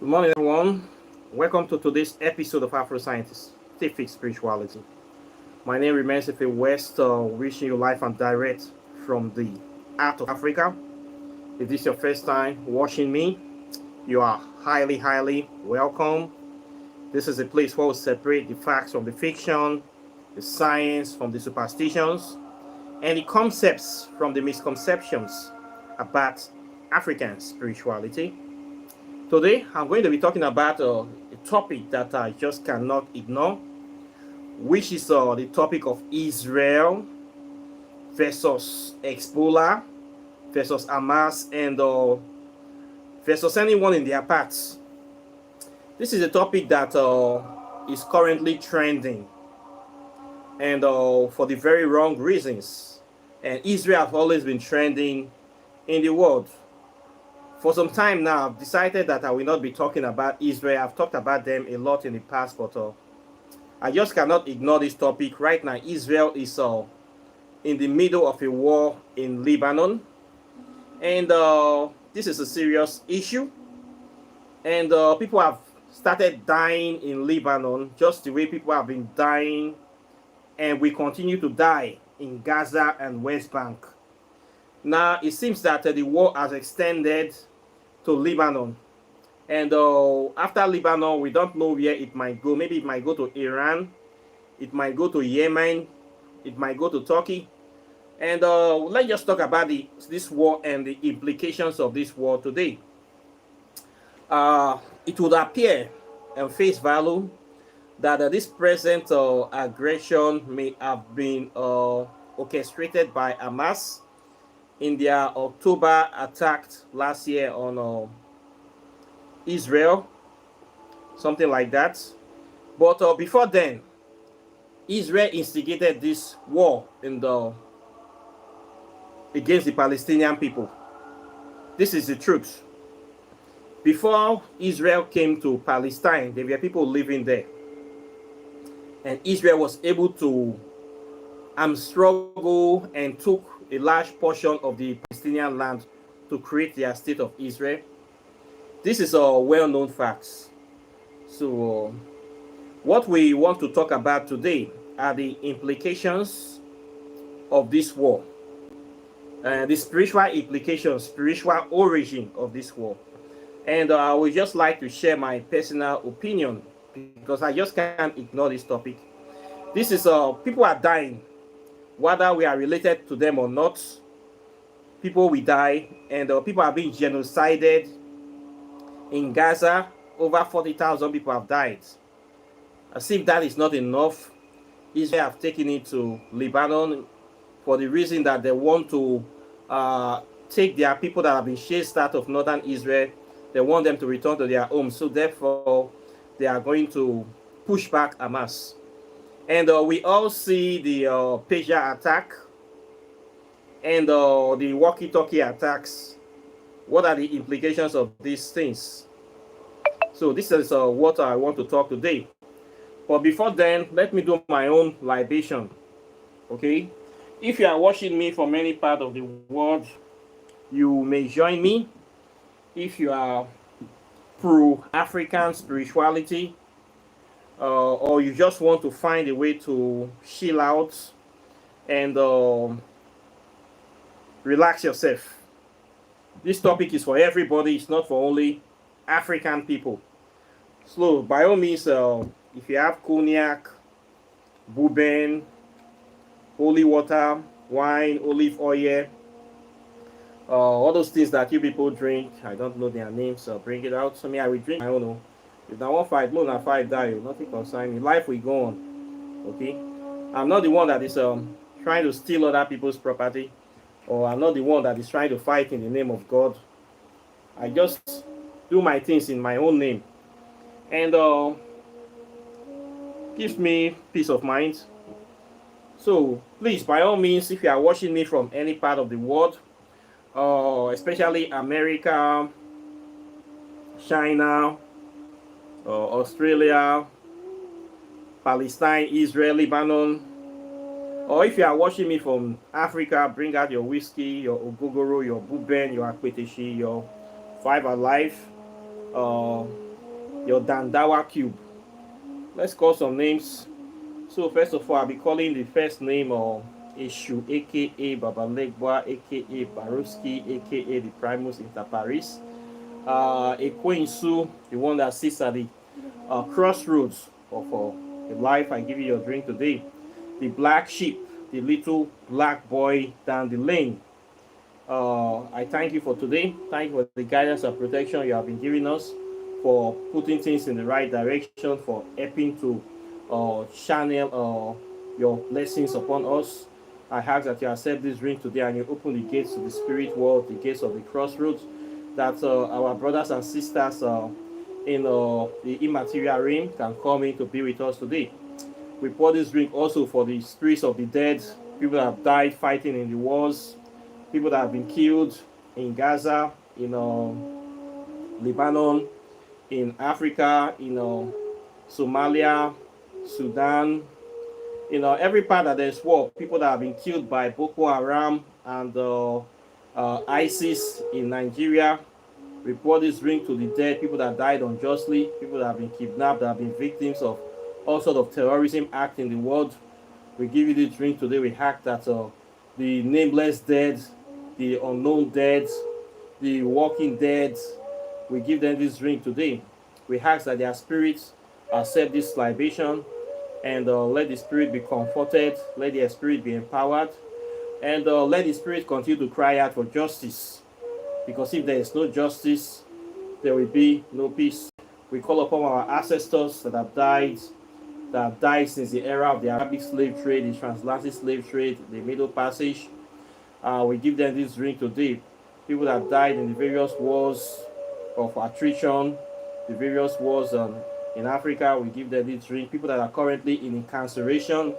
Good morning, everyone. Welcome to today's episode of Afro Scientific Spirituality. My name remains Ife West, wishing you life and direct from the heart of Africa. If this is your first time watching me, you are highly welcome. This is a place where we separate the facts from the fiction, the science from the superstitions, and the concepts from the misconceptions about African spirituality. Today, I'm going to be talking about a topic that I just cannot ignore, which is the topic of Israel versus Hezbollah versus Hamas and versus anyone in their parts. This is a topic that is currently trending, and for the very wrong reasons. And Israel has always been trending in the world. For some time now, I've decided that I will not be talking about Israel. I've talked about them a lot in the past, but I just cannot ignore this topic. Right now, Israel is in the middle of a war in Lebanon. And this is a serious issue. And people have started dying in Lebanon, just the way people have been dying. And we continue to die in Gaza and West Bank. Now, it seems that the war has extended to Lebanon. And after Lebanon, we don't know where it might go. Maybe it might go to Iran. It might go to Yemen. It might go to Turkey. And let's just talk about this war and the implications of this war today. It would appear and face value that this present aggression may have been orchestrated by Hamas in their October attack last year on Israel, something like that. But before then, Israel instigated this war against the Palestinian people. This is the truth. Before Israel came to Palestine, there were people living there. And Israel was able to struggle and took a large portion of the Palestinian land to create their state of Israel. This is a well-known fact. So what we want to talk about today are the implications of this war, the spiritual implications, spiritual origin of this war. And I would just like to share my personal opinion because I just can't ignore this topic. This is people are dying, whether we are related to them or not. People will die, and people are being genocided in Gaza. Over 40,000 people have died. As if that is not enough, Israel have taken it to Lebanon for the reason that they want to take their people that have been chased out of northern Israel. They want them to return to their homes. So therefore, they are going to push back Hamas. And we all see the pager attack and the walkie-talkie attacks. What are the implications of these things? So this is what I want to talk today. But before then, let me do my own libation. Okay? If you are watching me from any part of the world, you may join me. If you are pro-African spirituality, or you just want to find a way to chill out and relax yourself, this topic is for everybody. It's not for only African people. So by all means, if you have cognac, bourbon, holy water, wine, olive oil, all those things that you people drink, I don't know their names, so bring it out. So me, I will drink. I don't know. If I want fight, more than fight die, nothing concern me. Life will go on. Okay? I'm not the one that is trying to steal other people's property, or I'm not the one that is trying to fight in the name of God. I just do my things in my own name, and gives me peace of mind. So please, by all means, if you are watching me from any part of the world, especially America, China, Australia, Palestine, Israel, Lebanon, or if you are watching me from Africa, bring out your whiskey, your ogogoro, your bourbon, your akpeteshi, your Five Alive, your Dandawa cube. Let's call some names. So first of all, I'll be calling the first name of Ishu, aka Babalegba, aka Baruski, aka the Primus Inter Paris. Ekwensu, the one that sits at the crossroads of the life. I give you your drink today. The black sheep, the little black boy down the lane. I thank you for today. Thank you for the guidance and protection you have been giving us, for putting things in the right direction, for helping to channel your blessings upon us. I ask that you accept this drink today and you open the gates to the spirit world, the gates of the crossroads, that our brothers and sisters in the immaterial realm can come in to be with us today. We pour this drink also for the spirits of the dead, people that have died fighting in the wars, people that have been killed in Gaza, in Lebanon, in Africa, in Somalia, Sudan, every part that there's war, people that have been killed by Boko Haram and ISIS in Nigeria. We pour this drink to the dead, people that died unjustly, people that have been kidnapped, that have been victims of all sorts of terrorism act in the world. We give you this drink today. We hack that the nameless dead, the unknown dead, the walking dead, we give them this drink today. We ask that their spirits accept this libation, and let the spirit be comforted, let their spirit be empowered, and let the spirit continue to cry out for justice. Because if there is no justice, there will be no peace. We call upon our ancestors that have died since the era of the Arabic slave trade, the transatlantic slave trade, the Middle Passage. We give them this drink today. People that died in the various wars of attrition, the various wars in Africa, we give them this drink. People that are currently in incarceration,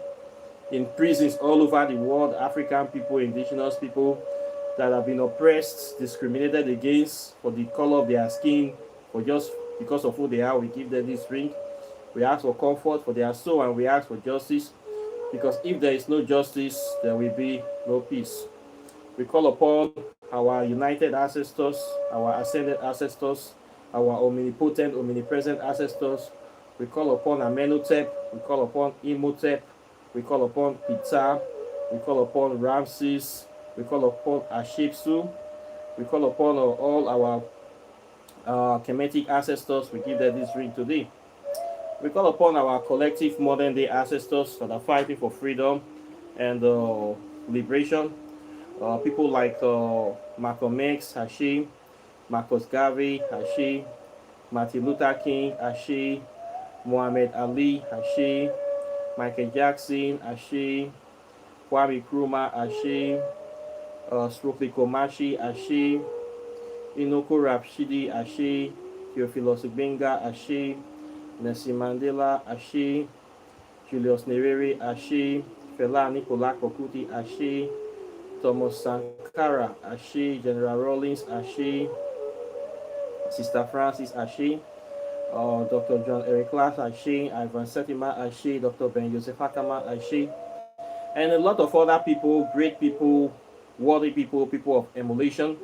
in prisons all over the world, African people, indigenous people that have been oppressed, discriminated against for the color of their skin, for just because of who they are, we give them this drink. We ask for comfort for their soul, and we ask for justice, because if there is no justice, there will be no peace. We call upon our united ancestors, our ascended ancestors, our omnipotent, omnipresent ancestors. We call upon Amenhotep, we call upon Imhotep, we call upon Ptah, we call upon Ramses, we call upon Hatshepsut, we call upon all our Kemetic ancestors. We give them this drink today. We call upon our collective modern day ancestors that are fighting for freedom and liberation. People like Malcolm X, Hashi, Marcus Garvey, Hashi, Martin Luther King, Hashi, Muhammad Ali, Hashi, Michael Jackson, Hashi, Kwame Nkrumah, Hashi, Stokely Komachi, Hashi, Inoko Rashidi, Hashi, Theophilus Benga, Hashi, Nelson Mandela, Hashi, Julius Nyerere, Hashi, Fela Anikulapo Kuti, Hashi, Thomas Sankara, Hashi, General Rawlings, Hashi, Sister Francis, Hashi, Dr. John Eric Class, Hashi, Ivan Setima, Hashi, Dr. Ben Joseph Hakama, Hashi, and a lot of other people, great people, worthy people, people of emulation.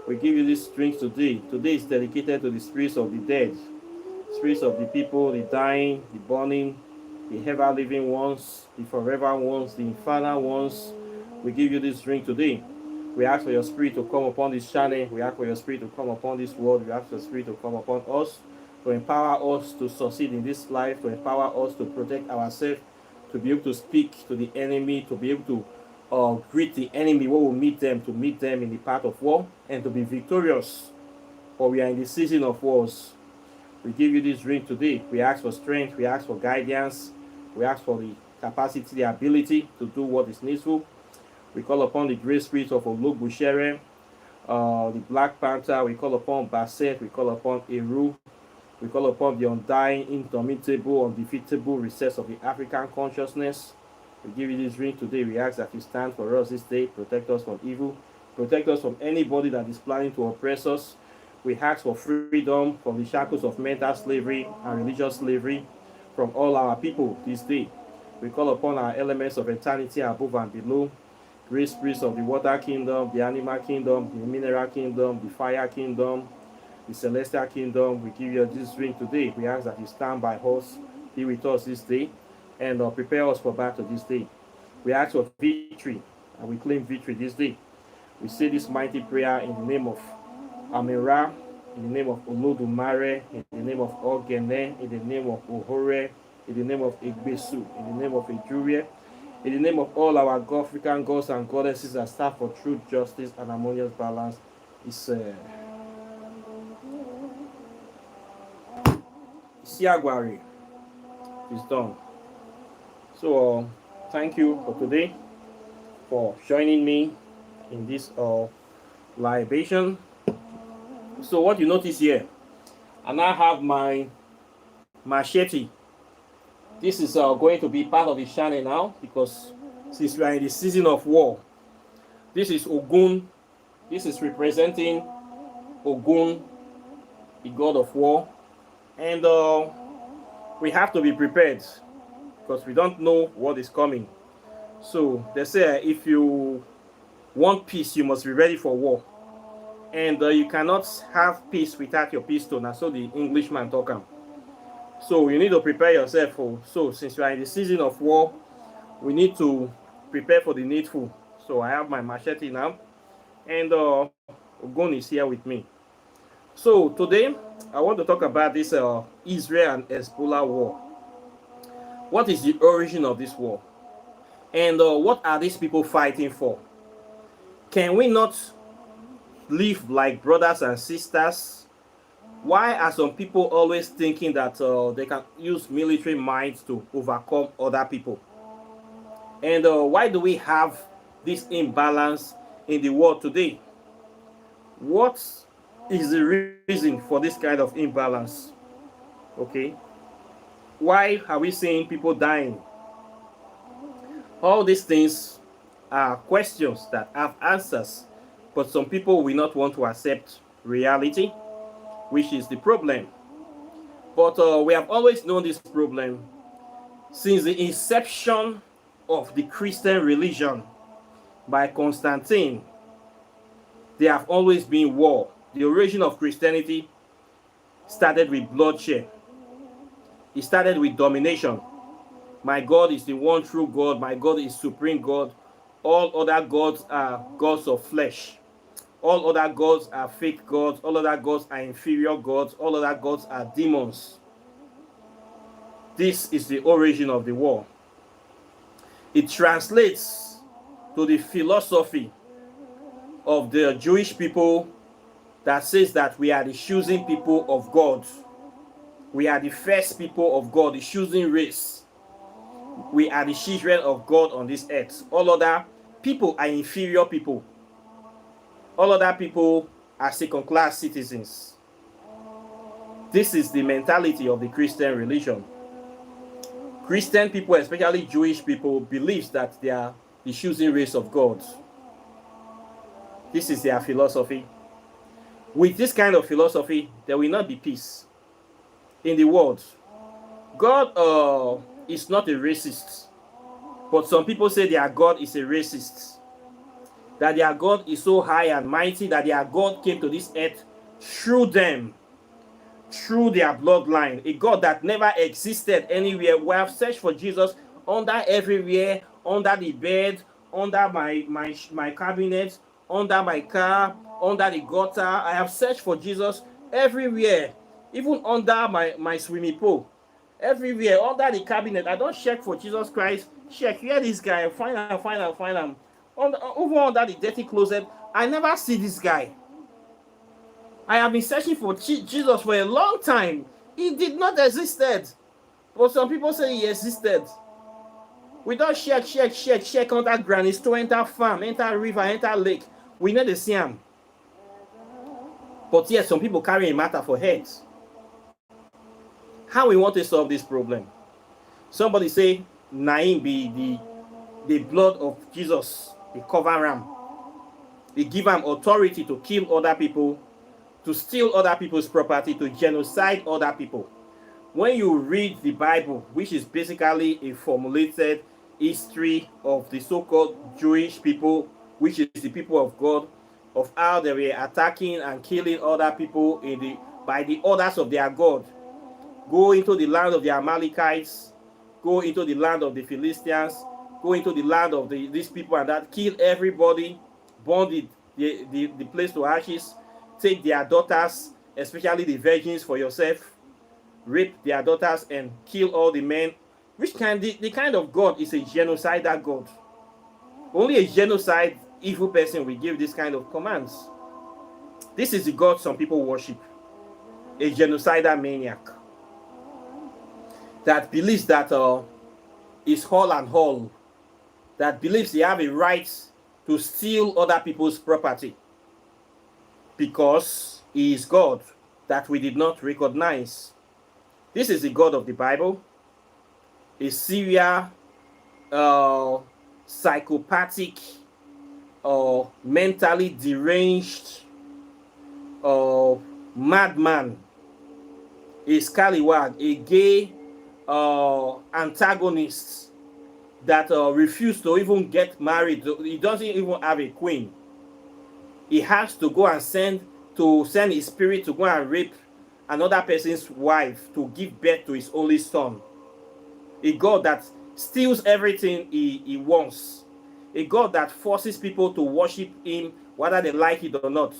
We give you these drinks today. Today is dedicated to the spirits of the dead, spirits of the people, the dying, the burning, the ever living ones, the forever ones, the infernal ones. We give you this drink today. We ask for your spirit to come upon this channel. We ask for your spirit to come upon this world. We ask for your spirit to come upon us, to empower us to succeed in this life, to empower us to protect ourselves, to be able to speak to the enemy, to be able to greet the enemy when we meet them, to meet them in the path of war, and to be victorious. For we are in the season of wars. We give you this drink today. We ask for strength. We ask for guidance. We ask for the capacity, the ability to do what is needful. We call upon the great spirit of Ologbushere, the Black Panther. We call upon Basset. We call upon Eru. We call upon the undying, indomitable, undefeatable recess of the African consciousness. We give you this drink today. We ask that you stand for us this day. Protect us from evil. Protect us from anybody that is planning to oppress us. We ask for freedom from the shackles of mental slavery and religious slavery from all our people this day. We call upon our elements of eternity above and below, great spirits of the water kingdom, the animal kingdom, the mineral kingdom, the fire kingdom, the celestial kingdom. We give you this drink today. We ask that you stand by us, be with us this day, and prepare us for battle this day. We ask for victory, and we claim victory this day. We say this mighty prayer in the name of Amira, in the name of Olodumare, in the name of Ogene, in the name of Ohore, in the name of Igbesu, in the name of Ejurie, in the name of all our African gods and goddesses that stand for truth, justice, and harmonious balance. It's Siagwari. It's done. So thank you for today, for joining me in this libation. So what you notice here, I now have my machete. This is going to be part of the channel now, because since we are in the season of war, this is Ogun. This is representing Ogun, the god of war, and we have to be prepared because we don't know what is coming. So they say if you want peace, you must be ready for war, and you cannot have peace without your pistol. Now, so the Englishman talk am. So you need to prepare yourself. So since you are in the season of war, we need to prepare for the needful. So I have my machete now, and Ogun is here with me. So today I want to talk about this Israel and Hezbollah war. What is the origin of this war? And what are these people fighting for? Can we not live like brothers and sisters? Why are some people always thinking that they can use military might to overcome other people? And why do we have this imbalance in the world today? What is the reason for this kind of imbalance? Okay. Why are we seeing people dying? All these things are questions that have answers, but some people will not want to accept reality, which is the problem. But we have always known this problem since the inception of the Christian religion by Constantine. There have always been war. The origin of Christianity started with bloodshed. It started with domination. My God is the one true God. My God is supreme God. All other gods are gods of flesh. All other gods are fake gods. All other gods are inferior gods. All other gods are demons. This is the origin of the war. It translates to the philosophy of the Jewish people that says that we are the choosing people of God. We are the first people of God, the choosing race. We are the children of God on this earth. All other people are inferior people. All other people are second-class citizens. This is the mentality of the Christian religion. Christian people, especially Jewish people, believe that they are the choosing race of God. This is their philosophy. With this kind of philosophy, there will not be peace in the world. God is not a racist, but some people say their God is a racist. That their God is so high and mighty that their God came to this earth through them, through their bloodline. A God that never existed anywhere. We have searched for Jesus under everywhere, under the bed, under my cabinet, under my car, under the gutter. I have searched for Jesus everywhere, even under my swimming pool. Everywhere, under the cabinet. I don't check for Jesus Christ. Check, here this guy, find him. Over under the dirty closet, I never see this guy. I have been searching for Jesus for a long time. He did not existed. But some people say he existed. We don't check under ground. To enter farm, enter river, enter lake. We know the same. But yes, some people carry a matter for heads. How we want to solve this problem? Somebody say, Naim be the blood of Jesus, the cover ram. They give him authority to kill other people, to steal other people's property, to genocide other people. When you read the Bible, which is basically a formulated history of the so-called Jewish people, which is the people of God, of how they were attacking and killing other people by the orders of their God. Go into the land of the Amalekites, go into the land of the Philistines, go into the land of these people and that, kill everybody, burn the place to ashes, take their daughters, especially the virgins, for yourself, rape their daughters and kill all the men. The kind of God is a genocidal God. Only a genocide evil person will give this kind of commands. This is the God some people worship. A genocidal maniac that believes that is whole and whole, that believes they have a right to steal other people's property because he is God that we did not recognize. This is the God of the Bible, a serial, psychopathic, mentally deranged, madman, a scallywag, a gay antagonist that refused to even get married. He doesn't even have a queen. He has to go and send his spirit to go and rape another person's wife to give birth to his only son. A God that steals everything he wants. A God that forces people to worship him whether they like it or not.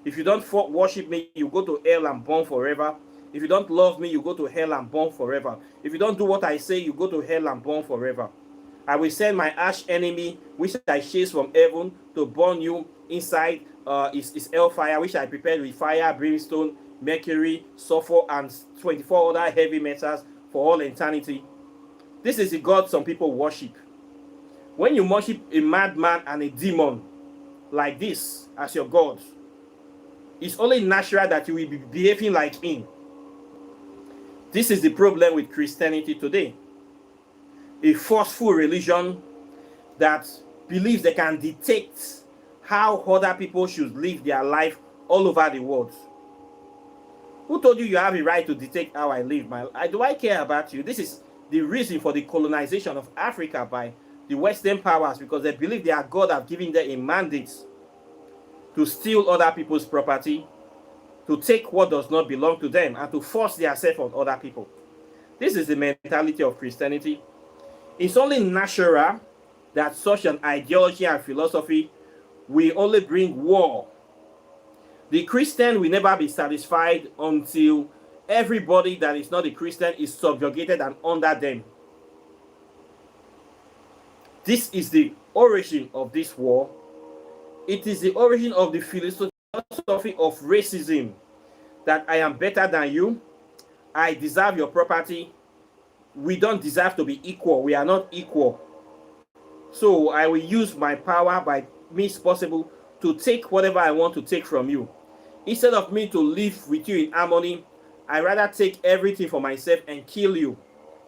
If you don't worship me, you go to hell and burn forever. If you don't love me, you go to hell and burn forever. If you don't do what I say, you go to hell and burn forever. I will send my arch enemy, which I chase from heaven, to burn you inside his hellfire, which I prepared with fire, brimstone, mercury, sulfur, and 24 other heavy metals for all eternity. This is the God some people worship. When you worship a madman and a demon like this as your God, it's only natural that you will be behaving like him. This is the problem with Christianity today. A forceful religion that believes they can dictate how other people should live their life all over the world. Who told you you have a right to dictate how I live? Do I care about you? This is the reason for the colonization of Africa by the Western powers, because they believe their God have given them a mandate to steal other people's property, to take what does not belong to them, and to force themselves on other people. This is the mentality of Christianity. It's only natural that such an ideology and philosophy will only bring war. The Christian will never be satisfied until everybody that is not a Christian is subjugated and under them. This is the origin of this war. It is the origin of the philosophy of racism, that I am better than you, I deserve your property, we don't deserve to be equal, we are not equal. So I will use my power by means possible to take whatever I want to take from you. Instead of me to live with you in harmony, I rather take everything for myself and kill you,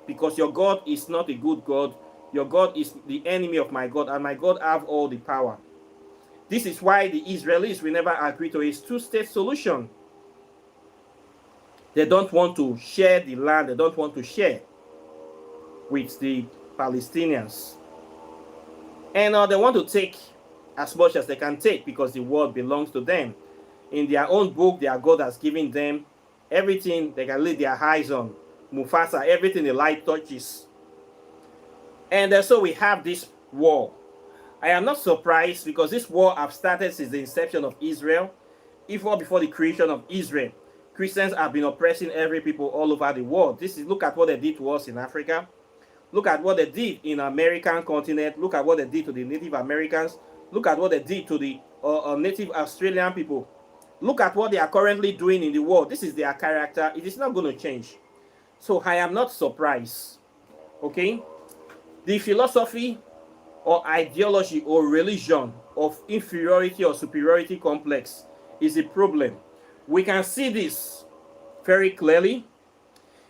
because your God is not a good God. Your God is the enemy of my God, and my God have all the power. This is why the Israelis will never agree to a two-state solution. They don't want to share the land. They don't want to share with the Palestinians. And they want to take as much as they can take, because the world belongs to them. In their own book, their God has given them everything they can lay their eyes on. Mufasa, everything the light touches. And so we have this war. I am not surprised, because this war has started since the inception of Israel. Even before the creation of Israel, Christians have been oppressing every people all over the world. Look at what they did to us in Africa. Look at what they did in the American continent. Look at what they did to the Native Americans. Look at what they did to the Native Australian people. Look at what they are currently doing in the world. This is their character. It is not going to change. So I am not surprised. Okay? The philosophy or ideology or religion of inferiority or superiority complex is a problem. We can see this very clearly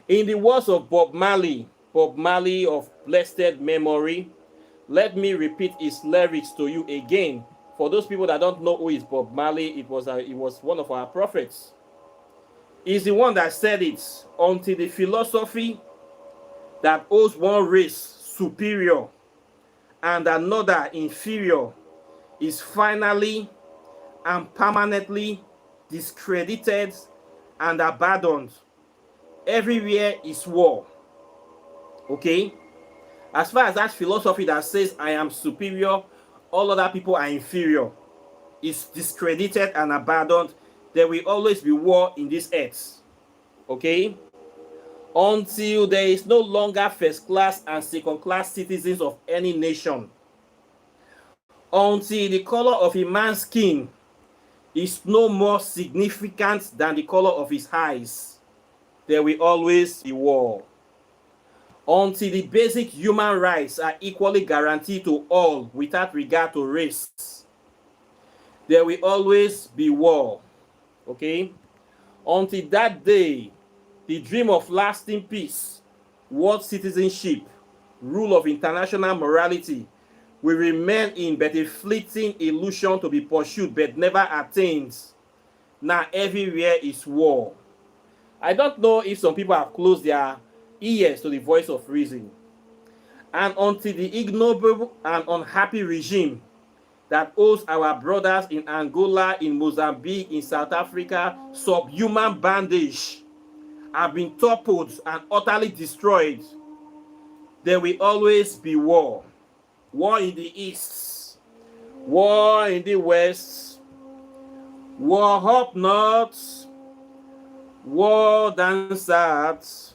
in the words of Bob Marley of blessed memory. Let me repeat his lyrics to you again. For those people that don't know who is Bob Marley, it was one of our prophets. He's the one that said it. Until the philosophy that holds one race superior and another inferior is finally and permanently discredited and abandoned. Everywhere is war. Okay? As far as that philosophy that says I am superior, all other people are inferior, is discredited and abandoned, there will always be war in this earth. Okay? Until there is no longer first class and second class citizens of any nation. Until the color of a man's skin is no more significant than the color of his eyes, there will always be war. Until the basic human rights are equally guaranteed to all without regard to race, there will always be war. Okay? Until that day, the dream of lasting peace, world citizenship, rule of international morality will remain in but a fleeting illusion to be pursued but never attained. Now everywhere is war. I don't know if some people have closed their ears to the voice of reason. And until the ignoble and unhappy regime that holds our brothers in Angola, in Mozambique, in South Africa, subhuman bondage, have been toppled and utterly destroyed, there will always be war. War in the east, war in the west, war up north, war down south.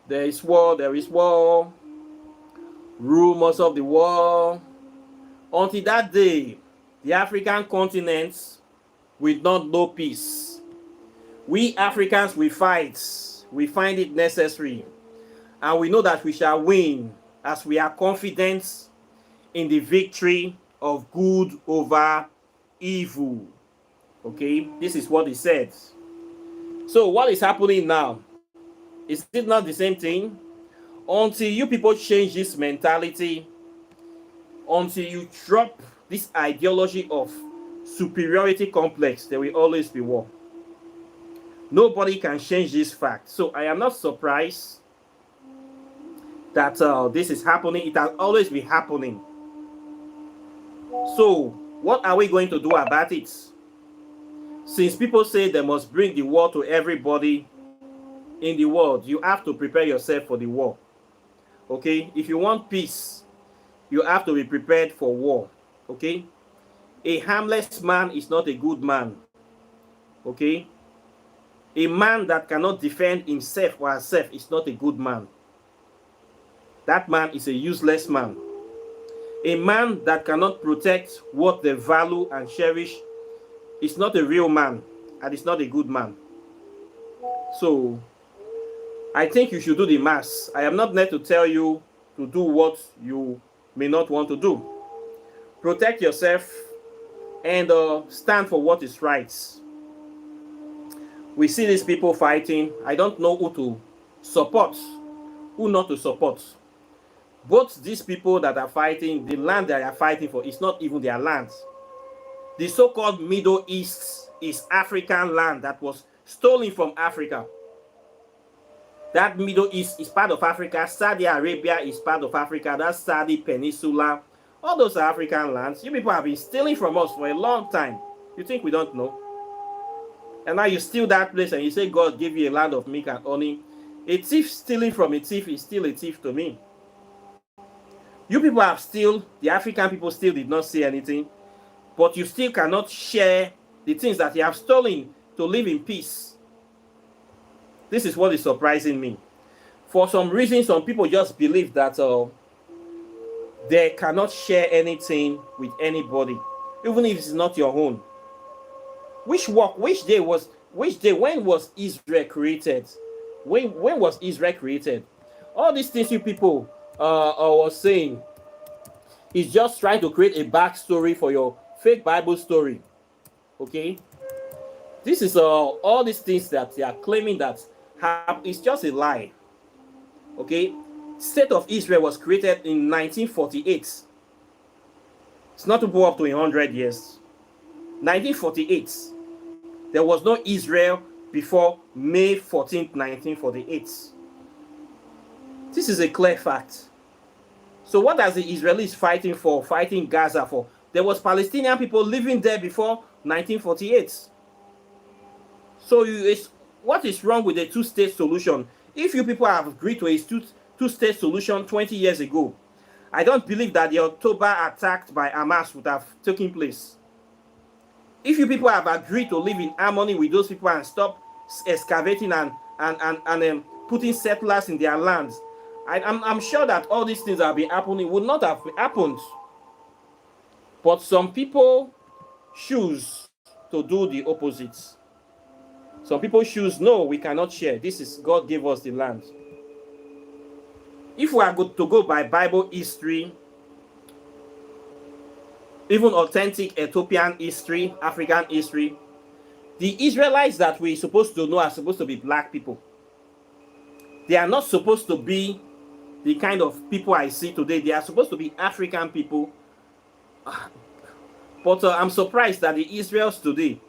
There is war, there is war. Rumors of the war. Until that day, the African continent will not know peace. We Africans will fight. We find it necessary. And we know that we shall win as we are confident in the victory of good over evil. Okay, this is what he said. So what is happening now? Is it not the same thing? Until you people change this mentality, until you drop this ideology of superiority complex, there will always be war. Nobody can change this fact. So I am not surprised that this is happening. It has always been happening. So what are we going to do about it? Since people say they must bring the war to everybody in the world, you have to prepare yourself for the war. Okay? If you want peace, you have to be prepared for war. Okay? A harmless man is not a good man. Okay? A man that cannot defend himself or herself is not a good man. That man is a useless man. A man that cannot protect what they value and cherish is not a real man, and is not a good man. So, I think you should do the mass. I am not there to tell you to do what you may not want to do. Protect yourself and stand for what is right. We see these people fighting. I don't know who to support, who not to support. Both these people that are fighting, the land they are fighting for is not even their land. The so-called Middle East is African land that was stolen from Africa. That Middle East is part of Africa. Saudi Arabia is part of Africa. That's Saudi Peninsula. All those are African lands. You people have been stealing from us for a long time. You think we don't know? And now you steal that place and you say God gave you a land of milk and honey. A thief stealing from a thief is still a thief to me. You people have still, the African people still did not say anything. But you still cannot share the things that you have stolen to live in peace. This is what is surprising me. For some reason, some people just believe that they cannot share anything with anybody, even if it's not your own. Which day, when was Israel created? When was Israel created? All these things you people are saying is just trying to create a backstory for your fake Bible story. Okay? This is all these things that they are claiming that it's just a lie. Okay? State of Israel was created in 1948. It's not to go up to 100 years. 1948. There was no Israel before May 14th, 1948. This is a clear fact. So what are the Israelis fighting for, fighting Gaza for? There was Palestinian people living there before 1948. So what is wrong with the two-state solution? If you people have agreed to a two-state solution 20 years ago, I don't believe that the October attack by Hamas would have taken place. If you people have agreed to live in harmony with those people and stop excavating and putting settlers in their lands, I'm sure that all these things that have been happening would not have happened. But some people choose to do the opposite. Some people choose, no, we cannot share. This is God gave us the land. If we are good to go by Bible history, even authentic Ethiopian history, African history, the Israelites that we're supposed to know are supposed to be black people. They are not supposed to be the kind of people I see today. They are supposed to be African people. But I'm surprised that the Israels today,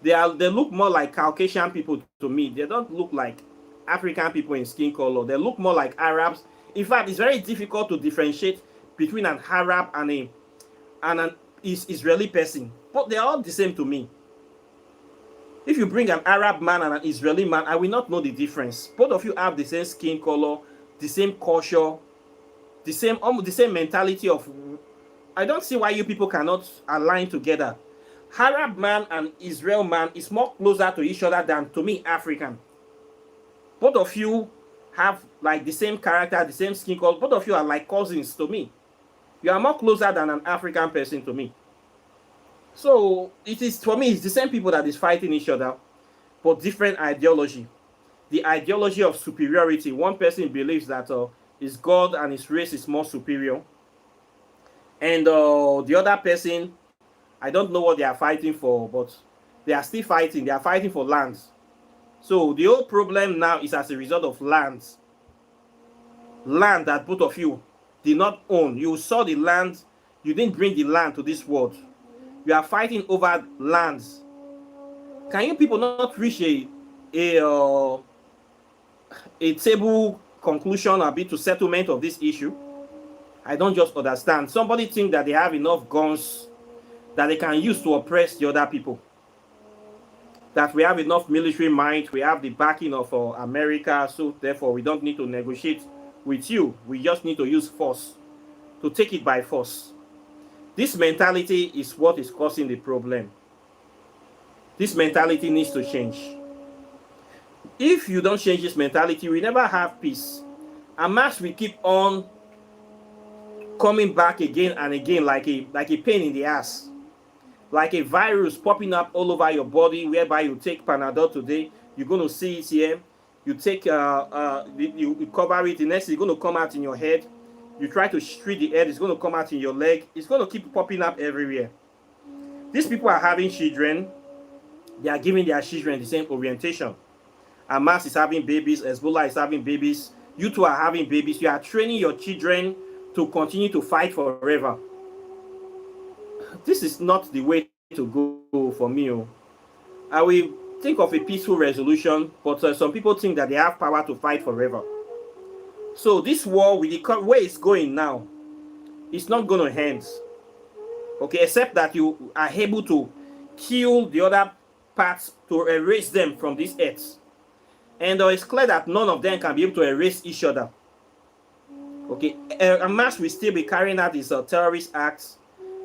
they look more like Caucasian people to me. They don't look like African people in skin color. They look more like Arabs. In fact, it's very difficult to differentiate between an Arab and an Israeli person. But they're all the same to me. If you bring an Arab man and an Israeli man, I will not know the difference. Both of you have the same skin color, the same culture, the same mentality of. I don't see why you people cannot align together. Arab man and Israel man is more closer to each other than, to me, African. Both of you have like the same character, the same skin color. Both of you are like cousins to me. You are more closer than an African person to me. So it is, for me, it's the same people that is fighting each other, but different ideology. The ideology of superiority. One person believes that his God and his race is more superior. And the other person, I don't know what they are fighting for, but they are still fighting. They are fighting for lands. So the whole problem now is as a result of lands. Land that both of you did not own. You saw the land. You didn't bring the land to this world. You are fighting over lands. Can you people not reach a table conclusion a bit to settlement of this issue? I don't just understand. Somebody think that they have enough guns that they can use to oppress the other people. That we have enough military might, we have the backing of America, so therefore we don't need to negotiate with you. We just need to use force to take it by force. This mentality is what is causing the problem. This mentality needs to change. If you don't change this mentality, we never have peace. Hamas will keep on coming back again and again like a pain in the ass. Like a virus popping up all over your body, whereby you take Panadol today, you're going to see it here. You take, you cover it, the next it's going to come out in your head. You try to treat the head, it's going to come out in your leg. It's going to keep popping up everywhere. These people are having children. They are giving their children the same orientation. Hamas is having babies. Hezbollah is having babies. You two are having babies. You are training your children to continue to fight forever. This is not the way to go for me. I will think of a peaceful resolution, but some people think that they have power to fight forever. So this war, with the way it's going now, it's not going to end. Okay, except that you are able to kill the other parts to erase them from this earth. And it's clear that none of them can be able to erase each other. Okay, Hamas will still be carrying out these terrorist acts.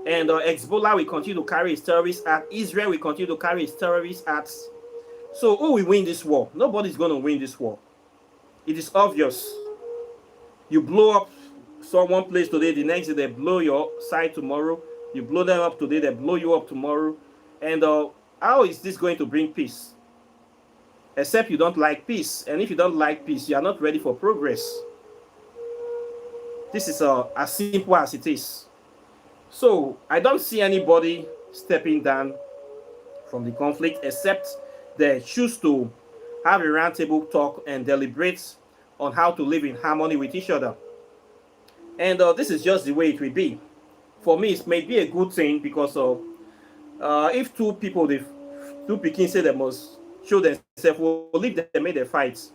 And Hezbollah will continue to carry its terrorist acts. Israel will continue to carry its terrorist acts. So who will win this war? Nobody's going to win this war. It is obvious. You blow up one place today, the next day they blow your side tomorrow. You blow them up today, they blow you up tomorrow. And how is this going to bring peace? Except you don't like peace. And if you don't like peace, you are not ready for progress. This is as simple as it is. So I don't see anybody stepping down from the conflict except they choose to have a roundtable talk and deliberate on how to live in harmony with each other. And this is just the way it will be. For me, it may be a good thing because if two people, two pikin say they must show themselves, we'll leave them, make their fights.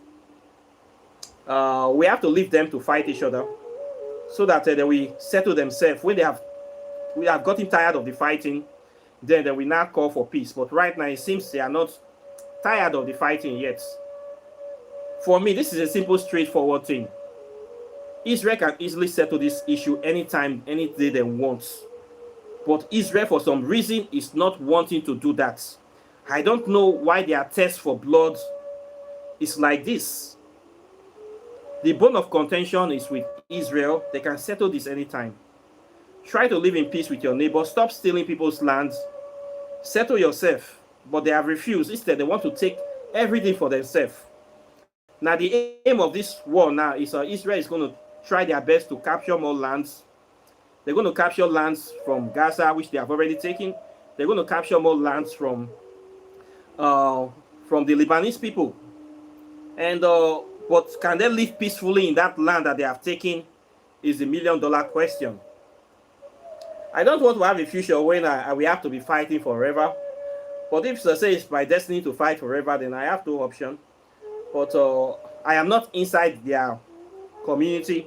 We have to leave them to fight each other so that they will settle themselves. When we have gotten tired of the fighting, then they will not call for peace. But right now, it seems they are not tired of the fighting yet. For me, this is a simple, straightforward thing. Israel can easily settle this issue anytime, any day they want. But Israel, for some reason, is not wanting to do that. I don't know why their thirst for blood is like this. The bone of contention is with Israel. They can settle this anytime. Try to live in peace with your neighbor. Stop stealing people's lands. Settle yourself. But they have refused. Instead, they want to take everything for themselves. Now, the aim of this war now is Israel is going to try their best to capture more lands. They're going to capture lands from Gaza, which they have already taken. They're going to capture more lands from the Lebanese people. And but can they live peacefully in that land that they have taken is the million-dollar question. I don't want to have a future when we have to be fighting forever. But if they say it's my destiny to fight forever, then I have no option. But I am not inside their community,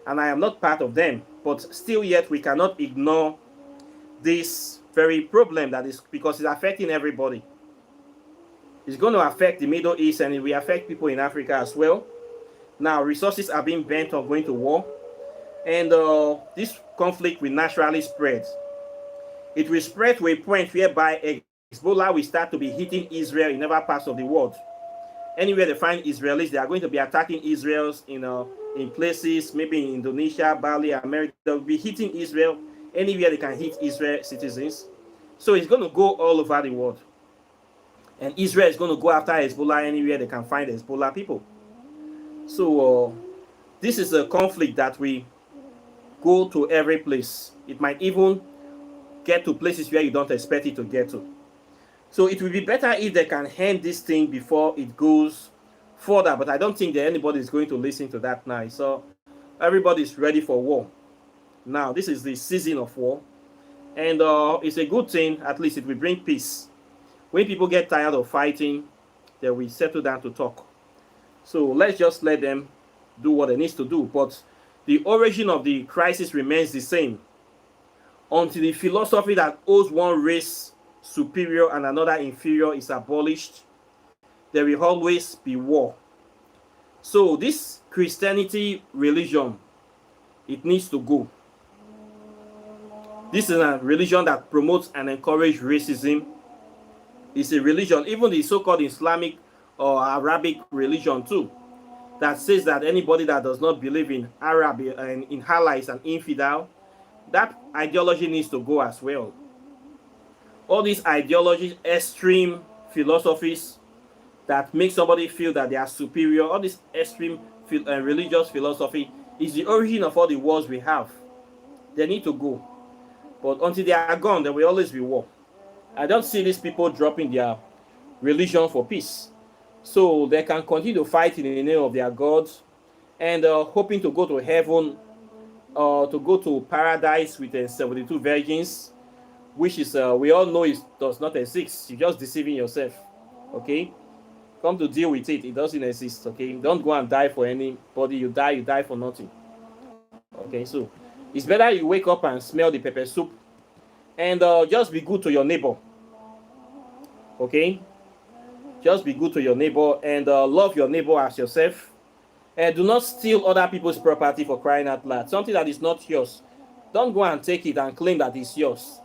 and I am not part of them. But still yet, we cannot ignore this very problem that is, because it's affecting everybody. It's going to affect the Middle East, and it will affect people in Africa as well. Now, resources are being bent on going to war, and this conflict will naturally spread. It will spread to a point whereby Hezbollah will start to be hitting Israel in other parts of the world. Anywhere they find Israelis, they are going to be attacking Israel's in places, maybe in Indonesia, Bali, America. They'll be hitting Israel anywhere they can hit Israel citizens. So it's going to go all over the world. And Israel is going to go after Hezbollah anywhere they can find Hezbollah people. So this is a conflict that we go to every place. It might even get to places where you don't expect it to get to. So it will be better if they can end this thing before it goes further. But I don't think that anybody is going to listen to that now. So everybody is ready for war. Now, this is the season of war. And it's a good thing. At least it will bring peace. When people get tired of fighting, they will settle down to talk. So let's just let them do what they need to do. But the origin of the crisis remains the same. Until the philosophy that owes one race superior and another inferior is abolished, there will always be war. So this Christianity religion, it needs to go. This is a religion that promotes and encourages racism. It's a religion, even the so-called Islamic or Arabic religion too, that says that anybody that does not believe in Arab and in Allah is an infidel. That ideology needs to go as well. All these ideologies, extreme philosophies that make somebody feel that they are superior, all this extreme religious philosophy is the origin of all the wars we have. They need to go. But until they are gone, there will always be war. I don't see these people dropping their religion for peace. So they can continue to fight in the name of their gods and hoping to go to heaven or to go to paradise with 72 virgins, which is, we all know it does not exist. You're just deceiving yourself, okay? Come to deal with it. It doesn't exist, okay? Don't go and die for anybody. You die for nothing. Okay, so it's better you wake up and smell the pepper soup and just be good to your neighbor, okay? Just be good to your neighbor and love your neighbor as yourself. And do not steal other people's property, for crying out loud. Something that is not yours. Don't go and take it and claim that it's yours.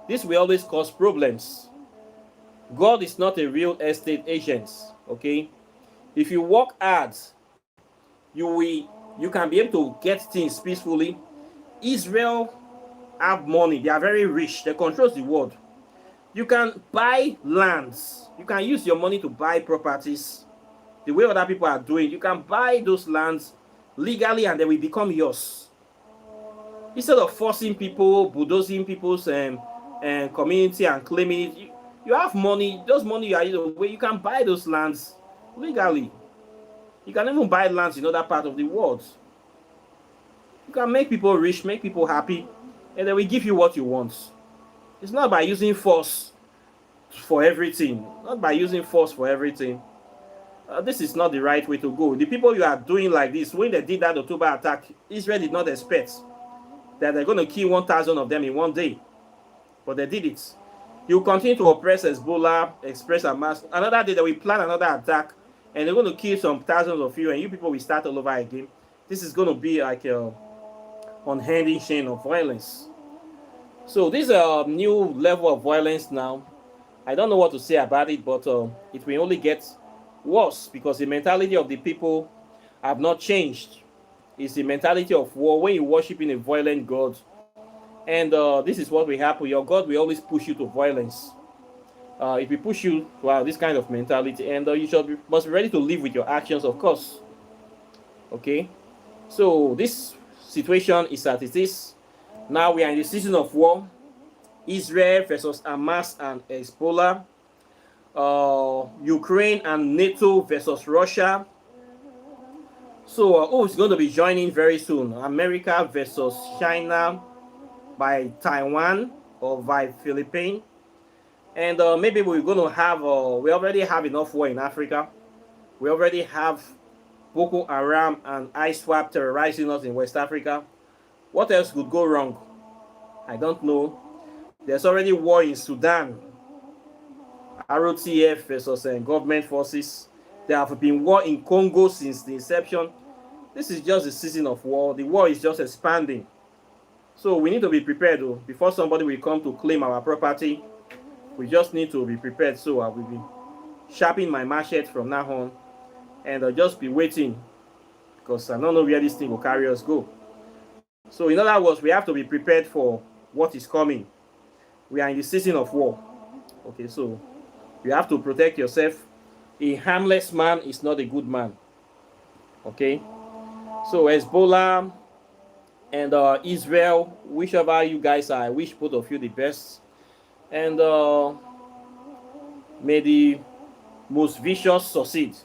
This will always cause problems. God is not a real estate agent, okay? If you work hard, you can be able to get things peacefully. Israel have money. They are very rich. They control the world. You can buy lands. You can use your money to buy properties. The way other people are doing, you can buy those lands legally and they will become yours. Instead of forcing people, bulldozing people's community and claiming it, you have money. Those money you are using, you can buy those lands legally. You can even buy lands in other parts of the world. You can make people rich, make people happy, and they will give you what you want. It's not by using force for everything. Not by using force for everything. This is not the right way to go. The people you are doing like this, when they did that October attack, Israel did not expect that they're going to kill 1,000 of them in one day. But they did it. You continue to oppress Hezbollah, express Hamas. Another day, they will plan another attack, and they're going to kill some thousands of you, and you people will start all over again. This is going to be like a unending chain of violence. So this is a new level of violence now. I don't know what to say about it, but it will only get worse because the mentality of the people have not changed. It's the mentality of war. When you worship in a violent God, and this is what will happen. Your God will always push you to violence. It will push you to this kind of mentality, and you must be ready to live with your actions, of course. Okay, so this situation is as it is. Now we are in the season of war. Israel versus Hamas and Hezbollah. Ukraine and NATO versus Russia. So who is going to be joining very soon? America versus China by Taiwan or by Philippines. And maybe we're going to have, we already have enough war in Africa. We already have Boko Haram and ISWAP terrorizing us in West Africa. What else could go wrong? I don't know. There's already war in Sudan. ROTF versus government forces. There have been war in Congo since the inception. This is just the season of war. The war is just expanding. So we need to be prepared though. Before somebody will come to claim our property, we just need to be prepared. So I will be sharpening my machete from now on, and I'll just be waiting because I don't know where this thing will carry us go. So in other words, we have to be prepared for what is coming. We are in the season of war. Okay, so you have to protect yourself. A harmless man is not a good man. Okay, so Hezbollah and Israel, whichever you guys are, I wish both of you the best. And may the most vicious succeed.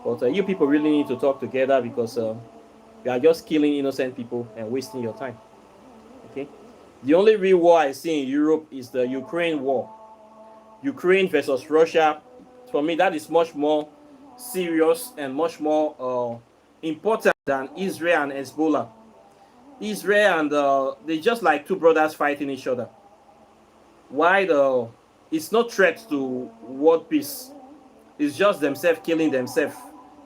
But you people really need to talk together because you are just killing innocent people and wasting your time. Okay. The only real war I see in Europe is the Ukraine war. Ukraine versus Russia. For me, that is much more serious and much more important than Israel and Hezbollah. Israel and they're just like two brothers fighting each other. Why it's not threat to world peace. It's just themselves killing themselves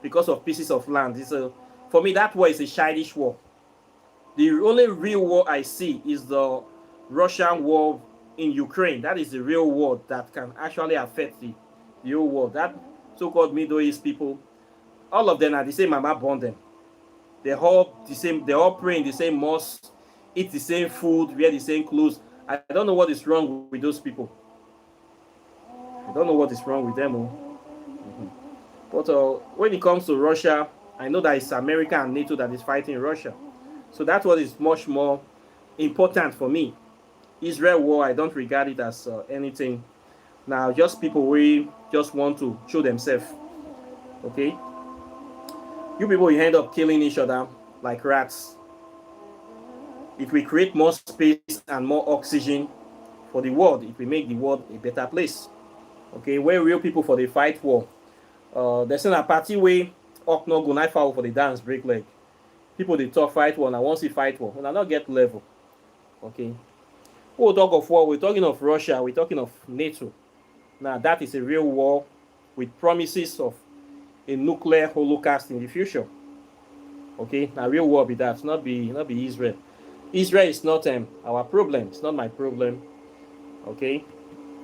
because of pieces of land. For me, that war is a childish war. The only real war I see is the Russian war in Ukraine. That is the real war that can actually affect the whole world. That so-called Middle East people, all of them are the same mama born them. They're all the same. They all pray in the same mosque, eat the same food, wear the same clothes. I don't know what is wrong with those people. I don't know what is wrong with them. But when it comes to Russia, I know that it's America and NATO that is fighting Russia. So that's what is much more important for me. Israel war, I don't regard it as anything. Now, just people we just want to show themselves. Okay? You people will end up killing each other like rats. If we create more space and more oxygen for the world, it will make the world a better place. Okay? Where real people for the fight war. There's a party way up no go knife foul for the dance break leg. People they talk fight war, and I want to see fight war. When I not get level. Okay. We'll talk of war, we're talking of Russia, we're talking of NATO. Now that is a real war with promises of a nuclear holocaust in the future. Okay, now real war be that, not be Israel. Israel is not our problem, it's not my problem. Okay.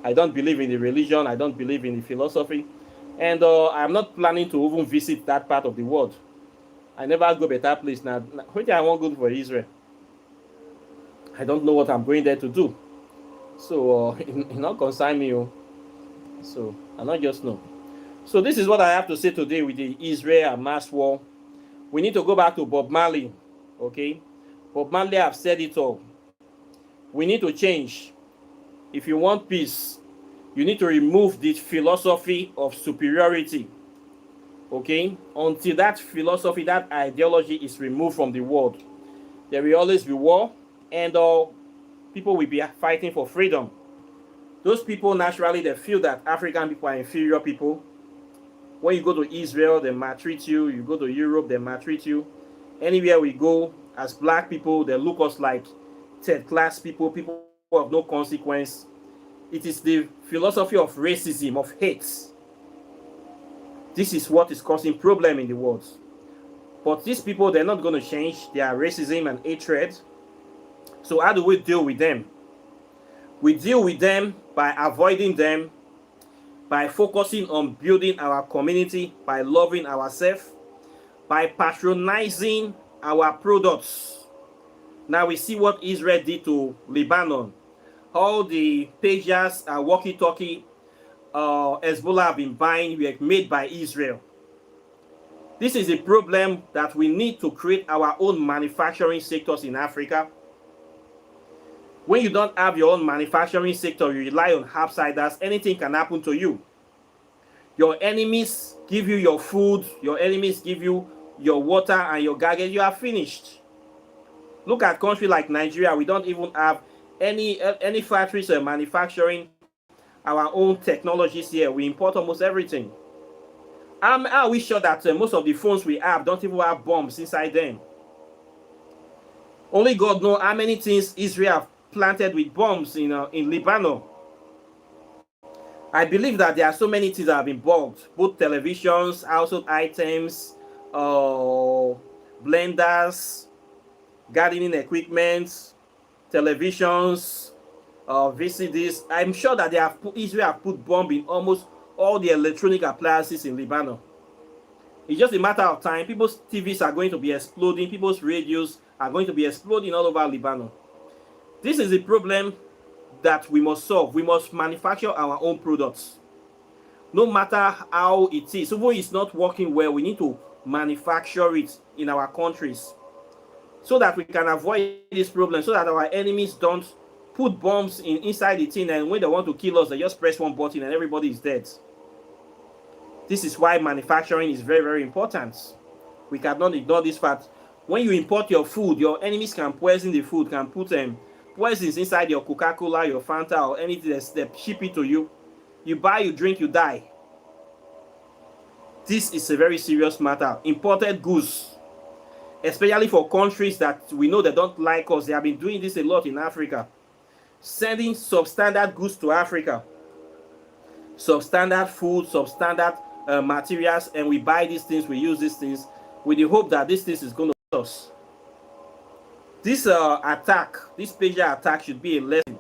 I don't believe in the religion, I don't believe in the philosophy. And I'm not planning to even visit that part of the world. I never go better place. Now, what I want to go for Israel? I don't know what I'm going there to do. So, it not concern me. So, I not just know. So, this is what I have to say today with the Israel and Hamas war. We need to go back to Bob Marley. Okay? Bob Marley have said it all. We need to change. If you want peace, you need to remove the philosophy of superiority. Okay? Until that philosophy, that ideology is removed from the world, there will always be war, and people will be fighting for freedom. Those people, naturally, they feel that African people are inferior people. When you go to Israel, they maltreat you. You go to Europe, they maltreat you. Anywhere we go, as black people, they look us like third-class people, people of no consequence. It is the philosophy of racism, of hate. This is what is causing problem in the world. But these people, they're not going to change their racism and hatred. So how do we deal with them? We deal with them by avoiding them, by focusing on building our community, by loving ourselves, by patronizing our products. Now we see what Israel did to Lebanon. All the pagers, walkie-talkie, Hezbollah have been buying were made by Israel. This is a problem that we need to create our own manufacturing sectors in Africa. When you don't have your own manufacturing sector, you rely on outsiders, anything can happen to you. Your enemies give you your food, your enemies give you your water and your garbage, you are finished. Look at countries like Nigeria, we don't even have any factories manufacturing our own technologies here. We import almost everything. Are we sure that most of the phones we have don't even have bombs inside them? Only God knows how many things Israel have planted with bombs in Lebanon. I believe that there are so many things that have been bombed, both televisions, household items, blenders, gardening equipment, televisions, VCDs. I'm sure that Israel have put bomb in almost all the electronic appliances in Lebanon. It's just a matter of time. People's TVs are going to be exploding. People's radios are going to be exploding all over Lebanon. This is a problem that we must solve. We must manufacture our own products. No matter how it is, even if it's not working well, we need to manufacture it in our countries so that we can avoid this problem, so that our enemies don't put bombs inside the thing, and when they want to kill us, they just press one button and everybody is dead. This is why manufacturing is very, very important. We cannot ignore this fact. When you import your food, your enemies can poison the food, can put poisons inside your Coca-Cola, your Fanta, or anything they ship it to you. You buy, you drink, you die. This is a very serious matter. Imported goods, especially for countries that we know they don't like us. They have been doing this a lot in Africa. Sending substandard goods to Africa. Substandard food, substandard materials, and we buy these things, we use these things with the hope that this thing is going to hurt us. This attack, this pager attack should be a lesson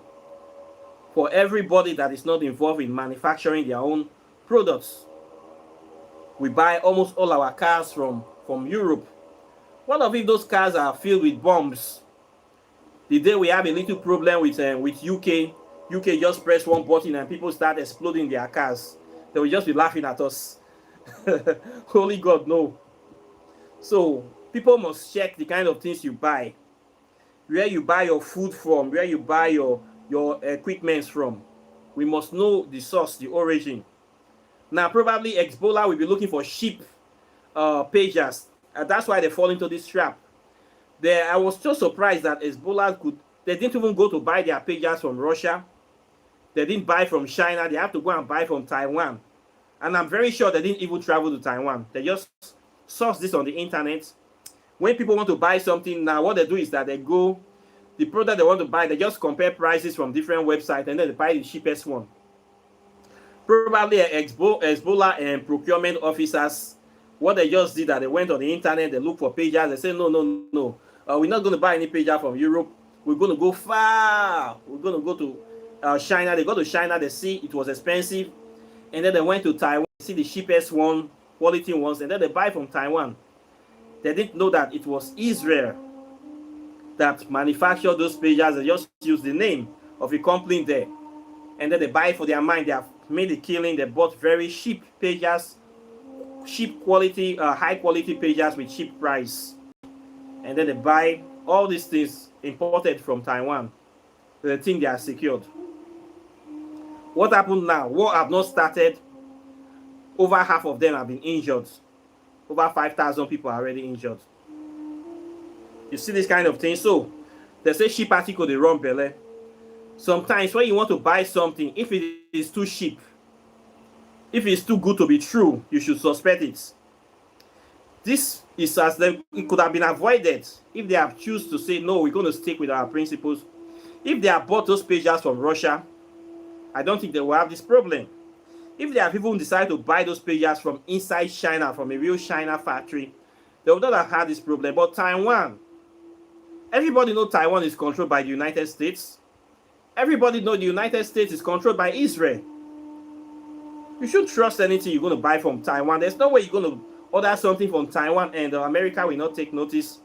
for everybody that is not involved in manufacturing their own products. We buy almost all our cars from Europe. What if those cars are filled with bombs? The day we have a little problem with UK just press one button and people start exploding their cars. They will just be laughing at us. Holy God, no. So people must check the kind of things you buy, where you buy your food from, where you buy your equipment from. We must know the source, the origin. Now, probably Hezbollah will be looking for cheap pagers. That's why they fall into this trap. I was so surprised that Hezbollah they didn't even go to buy their pagers from Russia. They didn't buy from China. They have to go and buy from Taiwan. And I'm very sure they didn't even travel to Taiwan. They just source this on the internet. When people want to buy something now, what they do is that they go, the product they want to buy, they just compare prices from different websites and then they buy the cheapest one. Probably Hezbollah and procurement officers, what they just did that they went on the internet, they look for pagers, they say, no, we're not going to buy any pager from Europe. We're going to go far. We're going to go to China. They go to China, they see it was expensive, and then they went to Taiwan, see the cheapest one, quality ones, and then they buy from Taiwan. They didn't know that it was Israel that manufactured those pagers. They just used the name of a company there, and then they buy for their mind. They have made a killing. They bought very cheap pagers, cheap quality, high quality pagers with cheap price, and then they buy all these things imported from Taiwan. They think they are secured. What happened now? War have not started. Over half of them have been injured. Over 5,000 people are already injured. You see this kind of thing. So they say cheap article they run belle. Sometimes when you want to buy something, if it is too cheap, if it's too good to be true, you should suspect it. This is as them, it could have been avoided if they have choose to say no, we're going to stick with our principles. If they have bought those pagers from Russia, I don't think they will have this problem. If they have even decided to buy those pages from inside China, from a real China factory, they would not have had this problem. But Taiwan, everybody knows Taiwan is controlled by the United States. Everybody knows the United States is controlled by Israel. You shouldn't trust anything you're going to buy from Taiwan. There's no way you're going to order something from Taiwan and America will not take notice.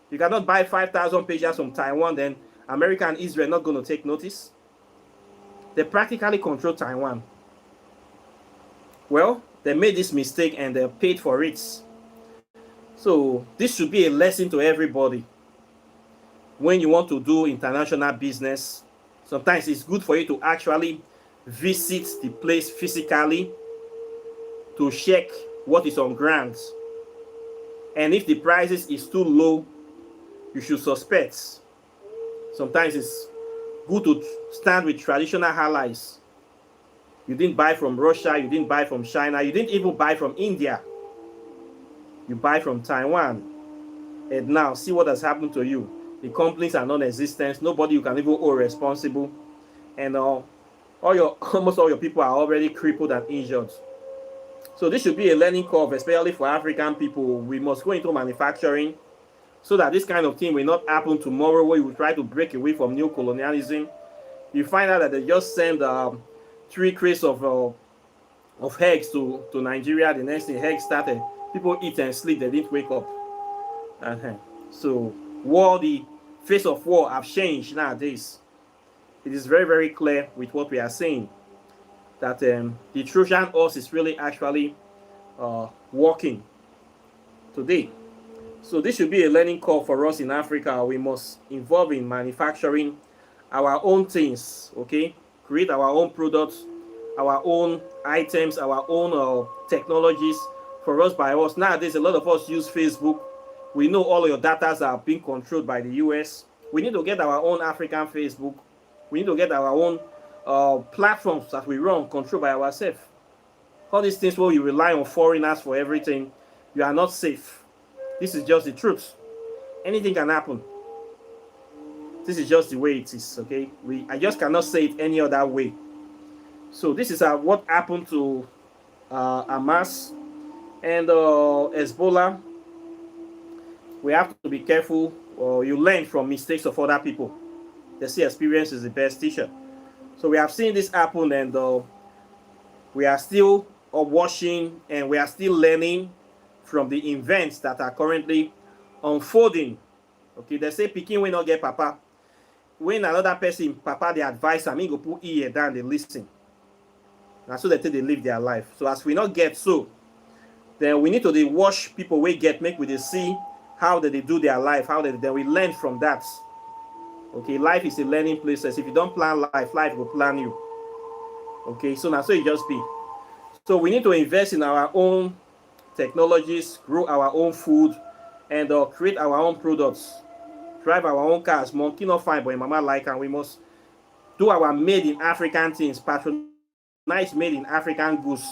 You cannot buy 5,000 pages from Taiwan, then America and Israel are not going to take notice. They practically control Taiwan. Well, they made this mistake and they paid for it. So this should be a lesson to everybody. When you want to do international business, sometimes it's good for you to actually visit the place physically to check what is on ground. And if the prices is too low, you should suspect. Sometimes it's good to stand with traditional allies. You didn't buy from Russia, you didn't buy from China, you didn't even buy from India. You buy from Taiwan. And now, see what has happened to you. The companies are non-existent. Nobody you can even hold responsible. And almost all your people are already crippled and injured. So this should be a learning curve, especially for African people. We must go into manufacturing so that this kind of thing will not happen tomorrow, where you will try to break away from new colonialism. You find out that they just send 3 crates of eggs to Nigeria. The next day, eggs started. People eat and sleep. They didn't wake up. So the face of war have changed nowadays. It is very, very clear with what we are saying that the Trojan horse is really actually working today. So this should be a learning curve for us in Africa. We must involve in manufacturing our own things, okay? Create our own products, our own items, our own technologies for us by us. Nowadays, a lot of us use Facebook. We know all of your data are being controlled by the US. We need to get our own African Facebook. We need to get our own platforms that we run, controlled by ourselves. All these things where you rely on foreigners for everything, you are not safe. This is just the truth. Anything can happen. This is just the way it is, okay? I just cannot say it any other way. So this is what happened to Hamas and Hezbollah. We have to be careful. You learn from mistakes of other people. They say experience is the best teacher. So we have seen this happen, and we are still watching, and we are still learning from the events that are currently unfolding. Okay, they say Pikin will not get papa. When another person, papa, they advise them, go put ear down, they listen. And so they live their life. So as we not get so, then we need to watch people we get, make we see how they do their life, how they we learn from that. Okay, life is a learning process. If you don't plan life, life will plan you. Okay, so now so it just be. So we need to invest in our own technologies, grow our own food, and create our own products, drive our own cars. Monkey not fine, but mama like, and we must do our made in African things, patronize made in African goods.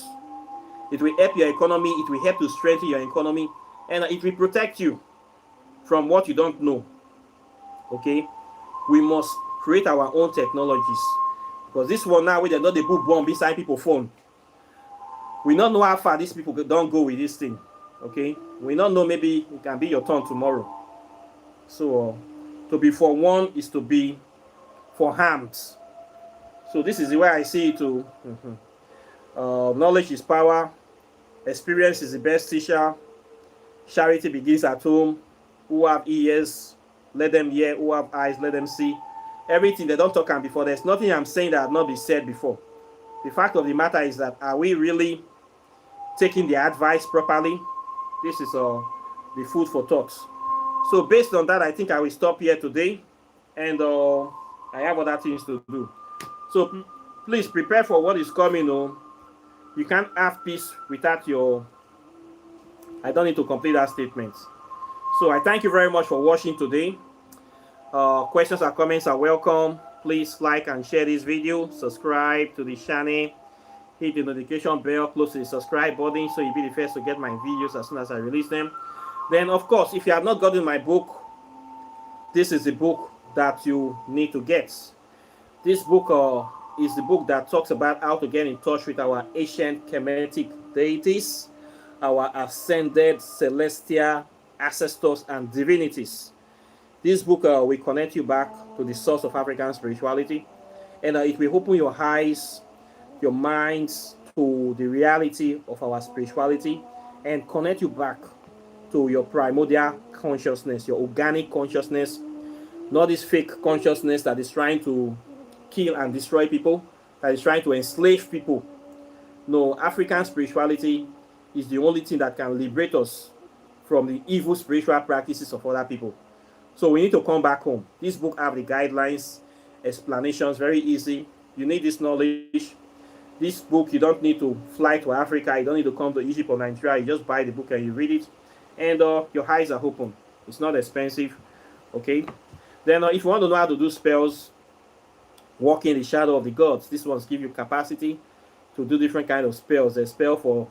It will help your economy, it will help to strengthen your economy, and it will protect you from what you don't know. Okay, we must create our own technologies, because this one now, where they not the book bomb inside people's phone. We don't know how far these people don't go with this thing. Okay, we don't know, maybe it can be your turn tomorrow. So to be forewarned is to be forearmed. So this is the way I see it too. Knowledge is power. Experience is the best teacher. Charity begins at home. Who have ears, let them hear. Who have eyes, let them see. Everything they don't talk on before. There's nothing I'm saying that has not been said before. The fact of the matter is that, are we really taking the advice properly? This is the food for thought. So based on that, I think I will stop here today, and I have other things to do. So please prepare for what is coming. You can't have peace without your... I don't need to complete that statement. So I thank you very much for watching today. Questions or comments are welcome. Please like and share this video. Subscribe to the channel. Hit the notification bell close to the subscribe button so you'll be the first to get my videos as soon as I release them. Then, of course, if you have not gotten my book, this is the book that you need to get. This book is the book that talks about how to get in touch with our ancient Kemetic deities, our ascended celestial ancestors and divinities. This book will connect you back to the source of African spirituality, and it will open your eyes, your minds to the reality of our spirituality, and connect you back to your primordial consciousness, your organic consciousness, not this fake consciousness that is trying to kill and destroy people, that is trying to enslave people. No, African spirituality is the only thing that can liberate us from the evil spiritual practices of other people. So we need to come back home. This book have the guidelines, explanations, very easy. You need this knowledge. This book, you don't need to fly to Africa. You don't need to come to Egypt or Nigeria. You just buy the book and you read it, and your eyes are open. It's not expensive, okay? Then if you want to know how to do spells, walk in the shadow of the gods. This ones give you capacity to do different kind of spells. There's spell for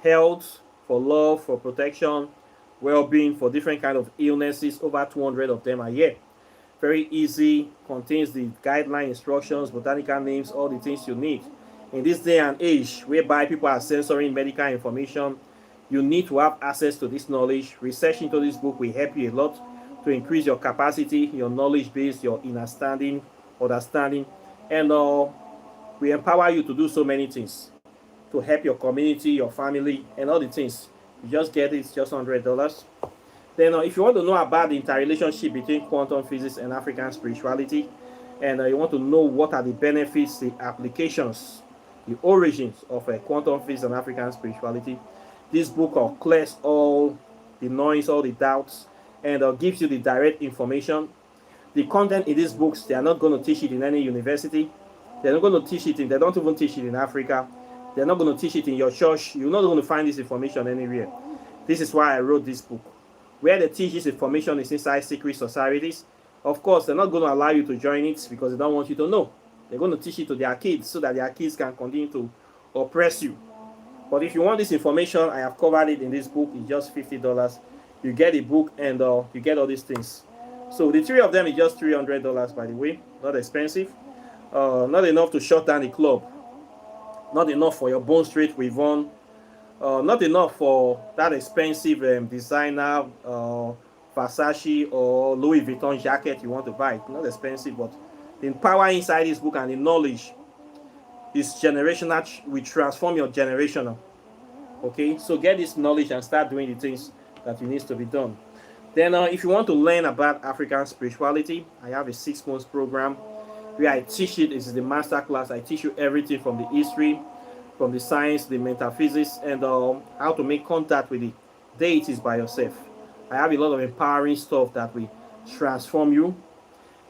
health, for love, for protection, well-being, for different kind of illnesses. Over 200 of them a year. Very easy, contains the guideline instructions, botanical names, all the things you need. In this day and age, whereby people are censoring medical information, you need to have access to this knowledge. Research into this book will help you a lot to increase your capacity, your knowledge base, your understanding, and we empower you to do so many things to help your community, your family, and all the things. You just get it, it's just $100. Then if you want to know about the interrelationship between quantum physics and African spirituality, and you want to know what are the benefits, the applications, the origins of quantum physics and African spirituality, this book clears all the noise, all the doubts, and gives you the direct information. The content in these books, they are not going to teach it in any university. They're not going to teach it they don't even teach it in Africa. They're not going to teach it in your church. You're not going to find this information anywhere. This is why I wrote this book. Where they teach this information is inside secret societies. Of course, they're not going to allow you to join it because they don't want you to know. They're going to teach it to their kids so that their kids can continue to oppress you. But if you want this information, I have covered it in this book. It's just $50. You get a book and you get all these things. So the three of them is just $300, by the way. Not expensive. Not enough to shut down the club. Not enough for your Bone Street Revon. Not enough for that expensive designer Versace or Louis Vuitton jacket you want to buy. Not expensive, but the power inside this book and the knowledge is generational. We transform your generational. Okay, so get this knowledge and start doing the things that you need to be done. Then if you want to learn about African spirituality, I have a 6-month program where I teach it. This is the master class. I teach you everything from the history, from the science, the metaphysics, and how to make contact with the deities by yourself. I have a lot of empowering stuff that will transform you,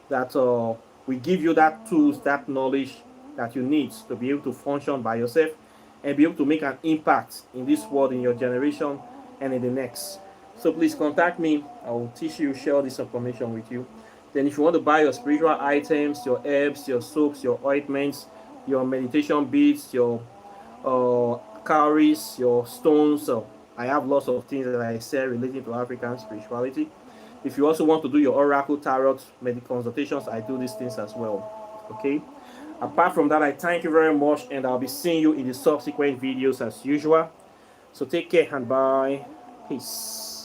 that will give you that tools, that knowledge that you need to be able to function by yourself and be able to make an impact in this world, in your generation, and in the next. So please contact me. I will teach you, share this information with you. Then if you want to buy your spiritual items, your herbs, your soaps, your ointments, your meditation beads, your cowries, your stones, I have lots of things that I sell relating to African spirituality. If you also want to do your oracle, tarot, medical consultations, I do these things as well. Okay. Apart from that, I thank you very much, and I'll be seeing you in the subsequent videos as usual. So take care and bye. Peace.